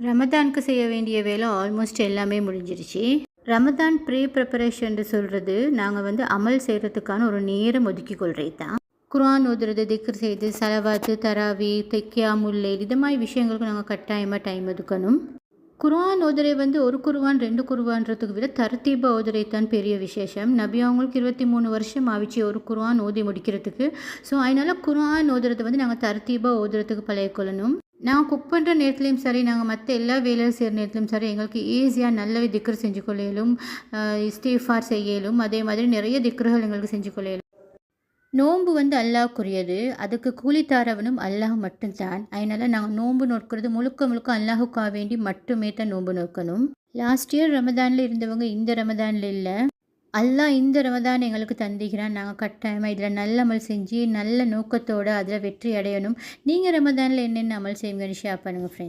ரமதானுக்கு செய்ய வேண்டிய வேலை ஆல்மோஸ்ட் எல்லாமே முடிஞ்சிருச்சு. ரமதான் ப்ரிப்பரேஷன் சொல்கிறது நாங்கள் அமல் செய்கிறதுக்கான ஒரு நேரம் ஒதுக்கி கொள்கிறது தான். குர்ஆன் ஓதுறது, திக்ர் செய்து, சலவாத்து, தராவி, கியாமுல் லைல் இது மாதிரி விஷயங்களுக்கு நாங்கள் கட்டாயமாக டைம் ஒதுக்கணும். குர்ஆன் ஓதுரை ஒரு குர்ஆன் 2 குர்ஆன்றதுக்கு விட தர்த்தீபா ஓதுரை தான் பெரிய விசேஷம். நபி அவங்களுக்கு 23 வருஷம் ஆயிடுச்சு ஒரு குர்ஆன் ஓதி முடிக்கிறதுக்கு. ஸோ அதனால் குர்ஆன் ஓதுறது நாங்கள் தர்த்தீபா ஓதுறதுக்கு பழகிக்கொள்ளணும். நாங்கள் குக் பண்ணுற நேரத்துலையும் சரி, நாங்கள் மற்ற எல்லா வேலையும் செய்கிற நேரத்துலையும் சரி, எங்களுக்கு ஈஸியாக நல்லாவே திக்ர் செஞ்சு கொள்ளையிலும், இஸ்திஃபார் செய்யலும், அதே மாதிரி நிறைய திக்ருகள் எங்களுக்கு செஞ்சு கொள்ளையிலும். நோன்பு அல்லாஹ்க்குரியது, அதுக்கு கூலி தாரவனும் அல்லாஹ் மட்டும்தான். அதனால் நாங்கள் நோன்பு நோக்கிறது முழுக்க முழுக்க அல்லாஹுக்காக வேண்டி மட்டுமே தான் நோன்பு நோக்கணும். லாஸ்ட் இயர் ரமதானில் இருந்தவங்க இந்த ரமதானில் இல்லை. அல்லாஹ் இந்த ரமதான் எங்களுக்கு தந்திக்கிறான். நாங்கள் கட்டாயமாக இதில் நல்ல அமல் செஞ்சு நல்ல நோக்கத்தோடு அதில் வெற்றி அடையணும். நீங்கள் ரமதானில் என்னென்ன அமல் செய்யுங்கன்னு ஷேர் பண்ணுங்கள் ஃப்ரெண்ட்ஸ்.